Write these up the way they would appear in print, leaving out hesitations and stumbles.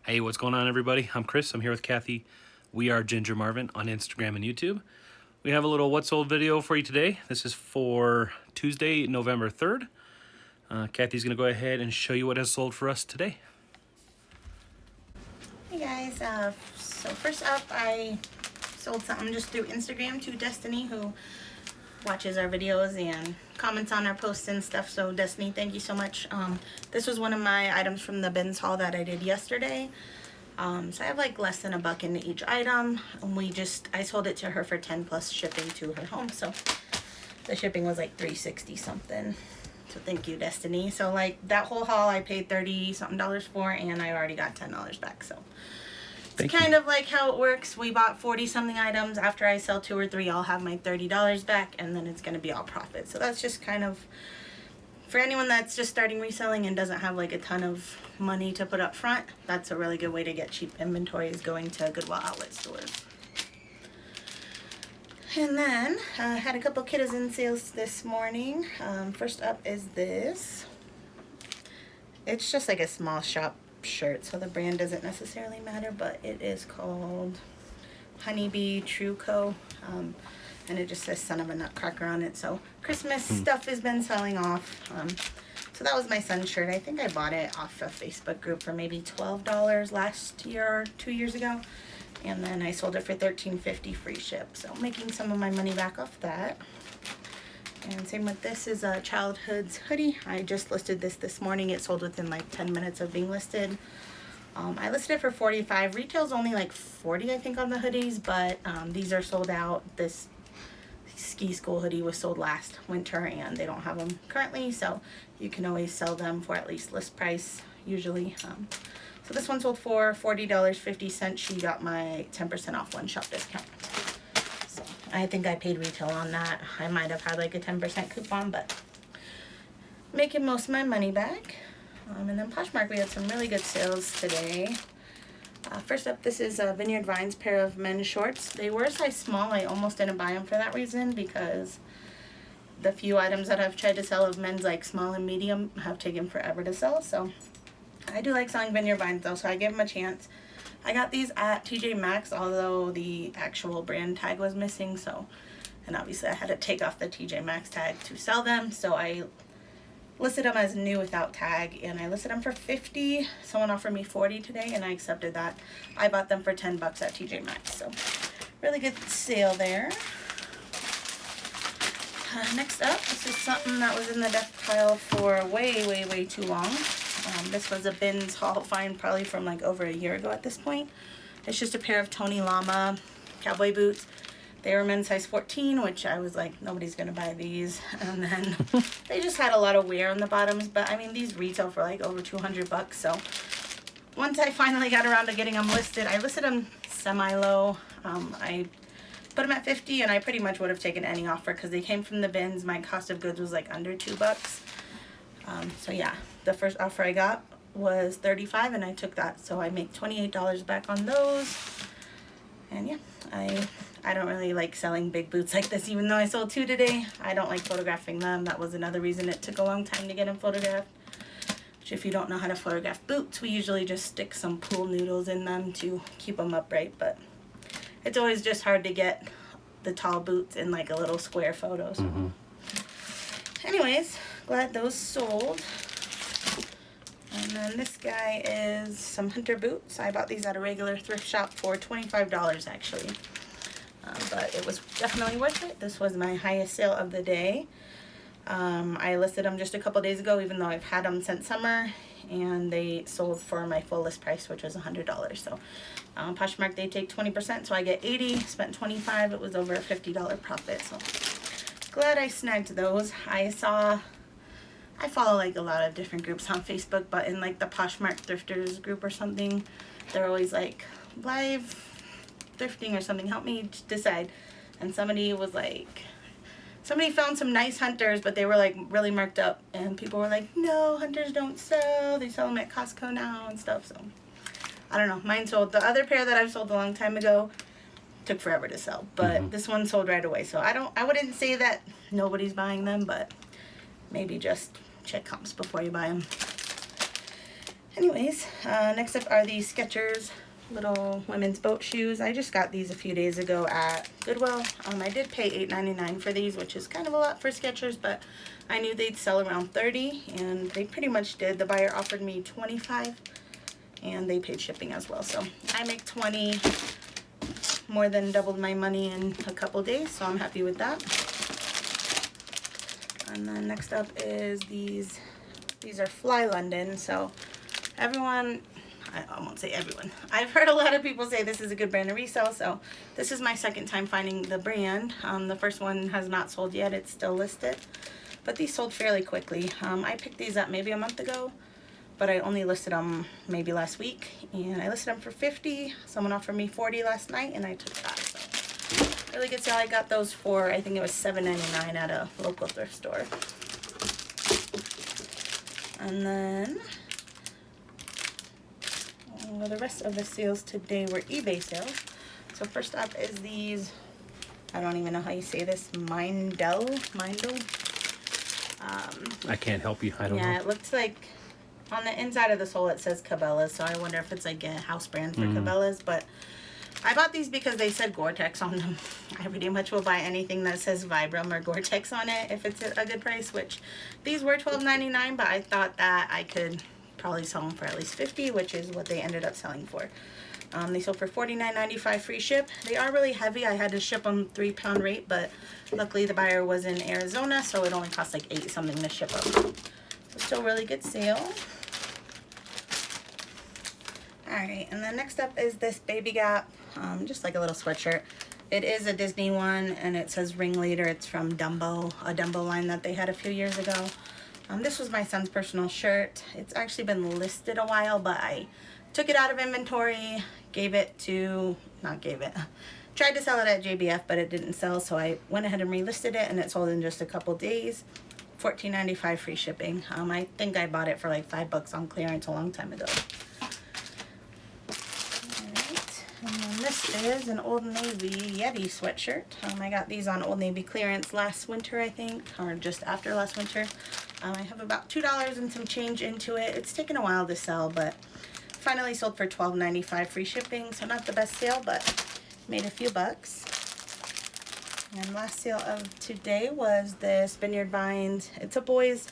Hey, what's going on, everybody? I'm Chris. I'm here with Kathy. We are Ginger Marvin on Instagram and YouTube. We have a little what sold video for you today. This is for Tuesday, November 3rd. Kathy's going to go ahead and show you what has sold for us today. Hey guys, so first up I sold something just through Instagram to Destiny, who watches our videos and comments on our posts and stuff. So Destiny, thank you so much. This was one of my items from the bins haul that I did yesterday. So I have like less than $1 into each item, and I sold it to her for 10 plus shipping to her home. So the shipping was like $360 something. So thank you, Destiny. So like that whole haul I paid $30 something for, and I already got $10 back. So it's kind of like how it works. We bought 40 something items. After I sell 2 or 3, I'll have my $30 back, and then it's going to be all profit. So that's just kind of for anyone that's just starting reselling and doesn't have like a ton of money to put up front. That's a really good way to get cheap inventory, is going to Goodwill outlet stores. And then I had a couple Kitizen sales this morning. First up is this. It's just like a small shop shirt, so the brand doesn't necessarily matter, but it is called Honeybee True Co. And it just says son of a nutcracker on it. So Christmas stuff has been selling off. So that was my son's shirt. I think I bought it off a Facebook group for maybe $12 last year or 2 years ago. And then I sold it for $13.50 free ship. So making some of my money back off that. And same with this is a Childhood's hoodie. I just listed this morning. It sold within like 10 minutes of being listed. I listed it for $45. Retail's only like $40, I think, on the hoodies, but these are sold out. This ski school hoodie was sold last winter, and they don't have them currently, so you can always sell them for at least list price usually. So this one sold for $40.50. She got my 10% off one shop discount. So I think I paid retail on that. I might have had like a 10% coupon, but making most of my money back. And then Poshmark, we had some really good sales today. First up, this is a Vineyard Vines pair of men's shorts. They were a size small. I almost didn't buy them for that reason, because the few items that I've tried to sell of men's like small and medium have taken forever to sell. So I do like selling Vineyard Vines though, so I give them a chance. I got these at TJ Maxx, although the actual brand tag was missing. So, and obviously I had to take off the TJ Maxx tag to sell them. So I listed them as new without tag, and I listed them for $50. Someone offered me $40 today, and I accepted that. I bought them for $10 at TJ Maxx, so really good sale there. Next up, this is something that was in the death pile for way too long. This was a bins haul find, probably from like over a year ago at this point. It's just a pair of Tony Llama cowboy boots. They were men's size 14, which I was like, nobody's gonna buy these. And then they just had a lot of wear on the bottoms, but I mean, these retail for like over $200. So once I finally got around to getting them listed, I listed them semi-low. I put them at $50, and I pretty much would have taken any offer because they came from the bins. My cost of goods was like under $2. So yeah, the first offer I got was $35, and I took that. So I make $28 back on those. And yeah, I don't really like selling big boots like this, even though I sold 2 today. I don't like photographing them. That was another reason it took a long time to get them photographed. Which, if you don't know how to photograph boots, we usually just stick some pool noodles in them to keep them upright. But it's always just hard to get the tall boots in like a little square photo. So. Anyways, glad those sold. And then this guy is some hunter boots. I bought these at a regular thrift shop for $25 actually. But it was definitely worth it. This was my highest sale of the day. I listed them just a couple days ago, even though I've had them since summer, and they sold for my full list price, which was $100. So Poshmark, they take 20%, so I get $80, spent $25. It was over a $50 profit. So glad I snagged those. I follow like a lot of different groups on Facebook, but in like the Poshmark thrifters group or something, they're always like live thrifting or something. Help me decide. And somebody was like, somebody found some nice hunters, but they were like really marked up, and people were like, no, hunters don't sell. They sell them at Costco now and stuff. So I don't know. Mine sold. The other pair that I've sold a long time ago took forever to sell, but this one sold right away. So I wouldn't say that nobody's buying them, but maybe just check comps before you buy them. Anyways, next up are these Skechers little women's boat shoes. I just got these a few days ago at Goodwill. I did pay $8.99 for these, which is kind of a lot for Skechers, but I knew they'd sell around $30, and they pretty much did. The buyer offered me $25, and they paid shipping as well. So I make $20, more than doubled my money in a couple days, so I'm happy with that. And then next up is these are Fly London. So everyone, I won't say everyone, I've heard a lot of people say this is a good brand to resell, so this is my second time finding the brand. The first one has not sold yet, it's still listed, but these sold fairly quickly. I picked these up maybe a month ago, but I only listed them maybe last week, and I listed them for $50. Someone offered me $40 last night, and I took that. So really good sale. I got those for, I think it was $7.99 at a local thrift store. And then the rest of the sales today were eBay sales. So first up is these, I don't even know how you say this, Mindel. I can't help you. I don't know. Yeah, it looks like on the inside of the sole it says Cabela's, so I wonder if it's like a house brand for Cabela's. But I bought these because they said Gore-Tex on them. I pretty much will buy anything that says Vibram or Gore-Tex on it if it's a good price, which these were $12.99, but I thought that I could probably sell them for at least $50, which is what they ended up selling for. They sold for $49.95 free ship. They are really heavy. I had to ship them 3-pound rate, but luckily the buyer was in Arizona, so it only cost like $8 something to ship them. So still really good sale. Alright, and then next up is this Baby Gap, just like a little sweatshirt. It is a Disney one, and it says Ringleader. It's from Dumbo, a Dumbo line that they had a few years ago. This was my son's personal shirt. It's actually been listed a while, but I took it out of inventory, tried to sell it at JBF, but it didn't sell, so I went ahead and relisted it, and it sold in just a couple days. $14.95 free shipping. I think I bought it for like $5 on clearance a long time ago. Alright, and then this is an Old Navy Yeti sweatshirt. I got these on Old Navy clearance last winter, I think, or just after last winter. I have about $2 and some change into it. It's taken a while to sell, but finally sold for $12.95 free shipping, so not the best sale, but made a few bucks. And last sale of today was this Vineyard Vines. It's a boys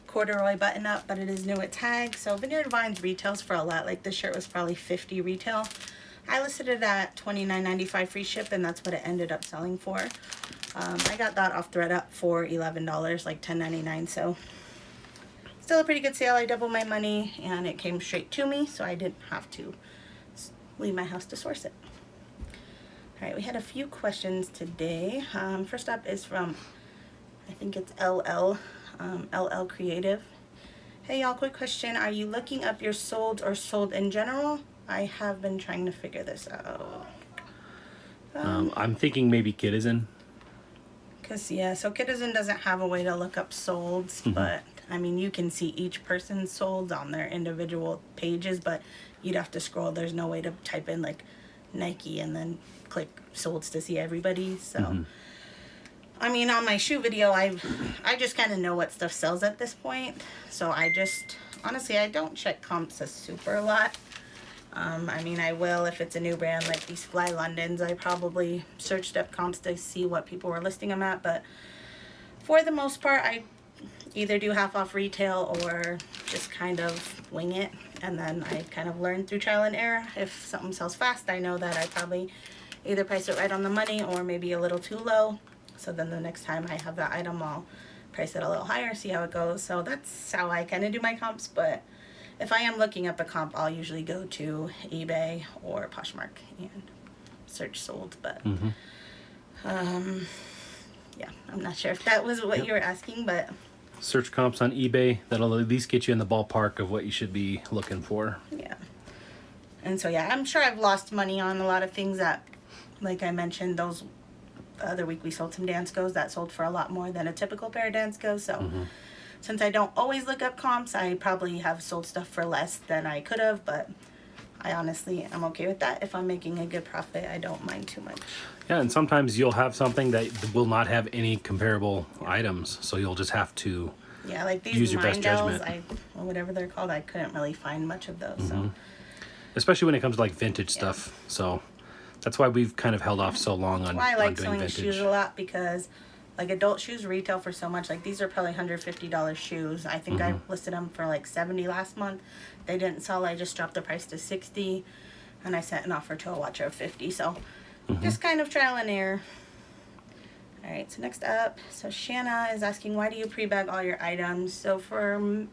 corduroy button up, but it is new at tag. So Vineyard Vines retails for a lot. Like this shirt was probably $50 retail. I listed it at $29.95 free ship, and that's what it ended up selling for. I got that off ThredUp for $11, like $10.99. So still a pretty good sale. I doubled my money, and it came straight to me, so I didn't have to leave my house to source it. All right, we had a few questions today. First up is from, I think it's LL Creative. Hey y'all, quick question. Are you looking up your sold or sold in general? I have been trying to figure this out. I'm thinking maybe Kitizen. Cause yeah, so Kitizen doesn't have a way to look up solds, but I mean you can see each person's solds on their individual pages, but you'd have to scroll. There's no way to type in like Nike and then click solds to see everybody. So I mean, on my shoe video, I just kind of know what stuff sells at this point. So honestly, I don't check comps a super lot. I mean, I will if it's a new brand like these Fly Londons. I probably searched up comps to see what people were listing them at, but for the most part, I either do half off retail or just kind of wing it, and then I kind of learn through trial and error. If something sells fast, I know that I probably either price it right on the money or maybe a little too low. So then the next time I have that item, I'll price it a little higher, see how it goes. So that's how I kind of do my comps, but if I am looking up a comp, I'll usually go to eBay or Poshmark and search sold. But yeah, I'm not sure if that was what you were asking, but Search comps on eBay. That'll at least get you in the ballpark of what you should be looking for. yeah. And so yeah, I'm sure I've lost money on a lot of things that, like I mentioned, those other week we sold some Danskos that sold for a lot more than a typical pair of Danskos. So since I don't always look up comps, I probably have sold stuff for less than I could have, but I honestly am okay with that. If I'm making a good profit, I don't mind too much. Yeah, and sometimes you'll have something that will not have any comparable items, so you'll just have to Yeah, like these use your best Mindels, judgment. or whatever they're called, I couldn't really find much of those. So Especially when it comes to like vintage stuff. So that's why we've kind of held off so long on, why I on like doing selling vintage. shoes a lot, because like adult shoes retail for so much. Like these are probably $150 shoes. I think I listed them for like $70 last month. They didn't sell. I just dropped the price to $60, and I sent an offer to a watcher of $50. So just kind of trial and error. All right, so next up, so Shanna is asking, why do you pre-bag all your items? So for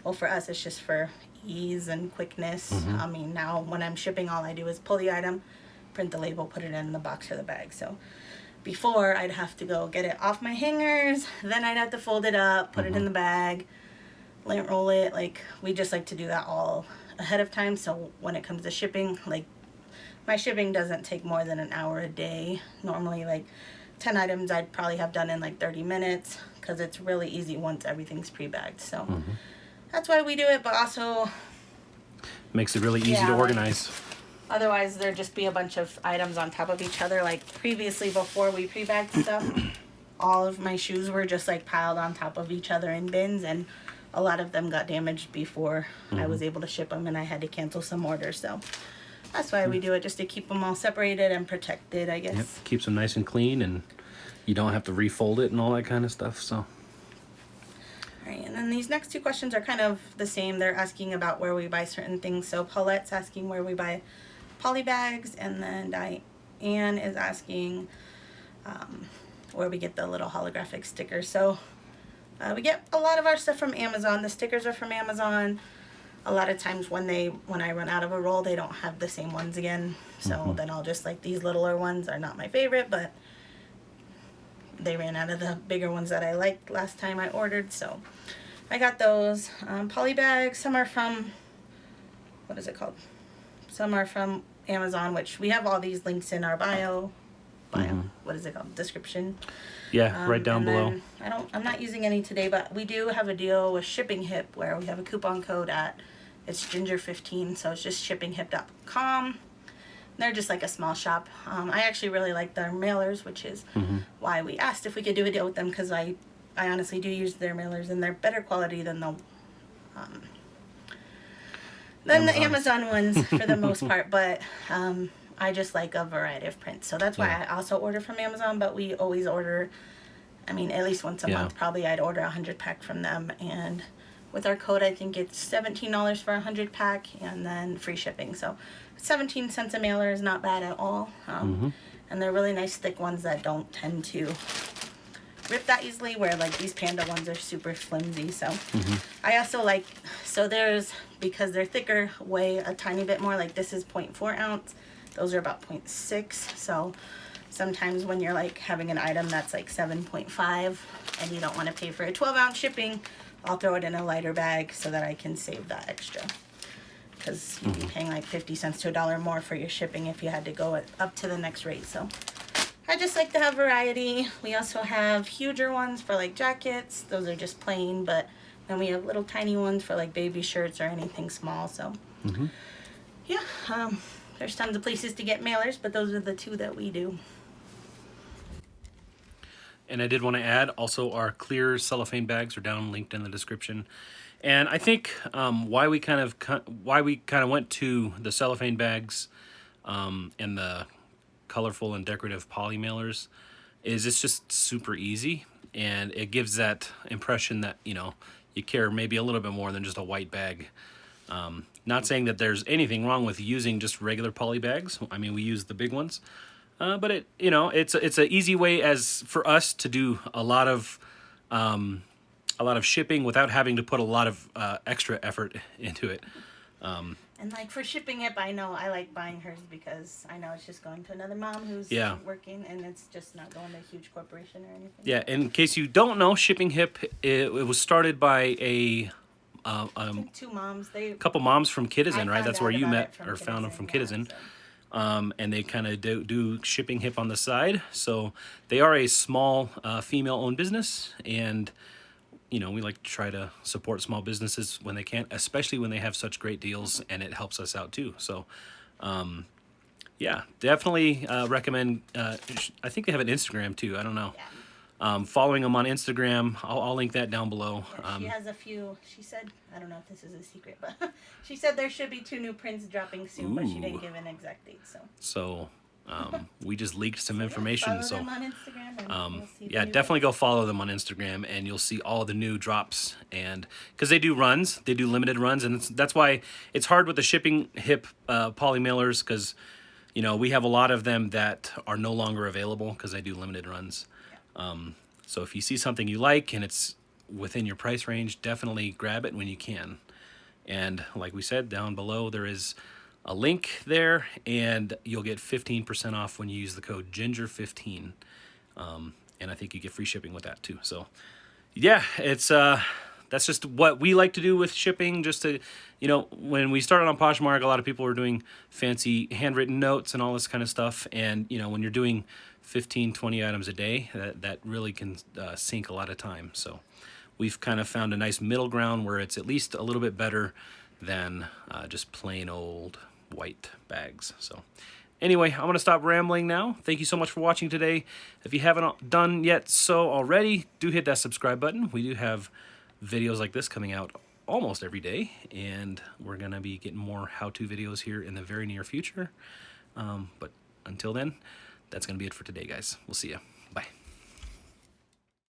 us, it's just for ease and quickness. I mean, now when I'm shipping, all I do is pull the item, print the label, put it in the box or the bag. So before, I'd have to go get it off my hangers, then I'd have to fold it up, put it in the bag, lint roll it. Like, we just like to do that all ahead of time. So when it comes to shipping, like, my shipping doesn't take more than an hour a day. Normally, like, 10 items I'd probably have done in like 30 minutes, because it's really easy once everything's pre-bagged. So that's why we do it, but also Makes it really easy Yeah, to like- organize. otherwise there'd just be a bunch of items on top of each other. Like previously, before we pre-bagged stuff, all of my shoes were just like piled on top of each other in bins, and a lot of them got damaged before I was able to ship them, and I had to cancel some orders. So that's why we do it, just to keep them all separated and protected, I guess. Yep, keeps them nice and clean, and you don't have to refold it and all that kind of stuff. So All right, and then these next two questions are kind of the same. They're asking about where we buy certain things. So Paulette's asking where we buy poly bags, and then Diane is asking where we get the little holographic stickers. So we get a lot of our stuff from Amazon. The stickers are from Amazon. A lot of times when I run out of a roll, they don't have the same ones again. So then I'll just, like, these littler ones are not my favorite, but they ran out of the bigger ones that I liked last time I ordered. So I got those. Poly bags, some are from, what is it called? Some are from Amazon, which we have all these links in our bio. What is it called? Description. yeah, right down and below. then I'm not using any today, but we do have a deal with Shipping Hip where we have a coupon code it's Ginger15, so it's just shippinghip.com. They're just like a small shop. I actually really like their mailers, which is why we asked if we could do a deal with them, because I honestly do use their mailers, and they're better quality than the Amazon ones for the most part. But I just like a variety of prints, so that's why I also order from Amazon. But we always order, I mean, at least once a month probably. I'd order 100 pack from them, and with our code I think it's $17 for 100 pack, and then free shipping. So 17 cents a mailer is not bad at all. And they're really nice thick ones that don't tend to rip that easily, where like these panda ones are super flimsy. So I also like, so there's, because they're thicker, weigh a tiny bit more. Like this is 0.4 ounce, those are about 0.6. So sometimes when you're like having an item that's like 7.5 and you don't want to pay for a 12-ounce shipping, I'll throw it in a lighter bag so that I can save that extra, because you'd be paying like 50 cents to $1 more for your shipping if you had to go up to the next rate. So I just like to have variety. We also have huger ones for like jackets. Those are just plain, but then we have little tiny ones for like baby shirts or anything small. So yeah, there's tons of places to get mailers, but those are the two that we do. And I did want to add also our clear cellophane bags are down linked in the description. And I think why we kind of went to the cellophane bags and the colorful and decorative Polymailers is it's just super easy, and it gives that impression that, you know, you care maybe a little bit more than just a white bag. Not saying that there's anything wrong with using just regular poly bags. I mean, we use the big ones. But it, you know, it's an easy way as for us to do a lot of shipping without having to put a lot of extra effort into it. And like for Shipping Hip, I know I like buying hers because I know it's just going to another mom who's working, and it's just not going to a huge corporation or anything. Yeah, in case you don't know, Shipping Hip, it was started by a two moms. couple moms from Kitizen, right? That's where you met from or found them from Kitizen, Kitizen. And they kind of do Shipping Hip on the side. So they are a small female-owned business, and you know, we like to try to support small businesses when they can, especially when they have such great deals, and it helps us out too. So, yeah, definitely recommend. I think they have an Instagram too. I don't know. Following them on Instagram, I'll link that down below. Yeah, she has a few. She said, I don't know if this is a secret, but she said there should be 2 new prints dropping soon, but she didn't give an exact date. So we just leaked some information. Follow So them on Instagram and you'll see the yeah, new definitely prints. go follow them on Instagram, and you'll see all the new drops. And because they do runs, they do limited runs, and that's why it's hard with the shipping hip Polymailers, because you know, we have a lot of them that are no longer available because they do limited runs. So if you see something you like and it's within your price range, definitely grab it when you can. And like we said, down below there is a link there, and you'll get 15% off when you use the code Ginger15. And I think you get free shipping with that too. So yeah, it's that's just what we like to do with shipping. Just to, you know, when we started on Poshmark, a lot of people were doing fancy handwritten notes and all this kind of stuff. And, you know, when you're doing 15, 20 items a day, that really can sink a lot of time. So we've kind of found a nice middle ground where it's at least a little bit better than just plain old white bags. So anyway, I'm going to stop rambling now. Thank you so much for watching today. If you haven't done yet so already, do hit that subscribe button. We do have videos like this coming out almost every day, and we're going to be getting more how-to videos here in the very near future. But until then, that's going to be it for today, guys. We'll see you.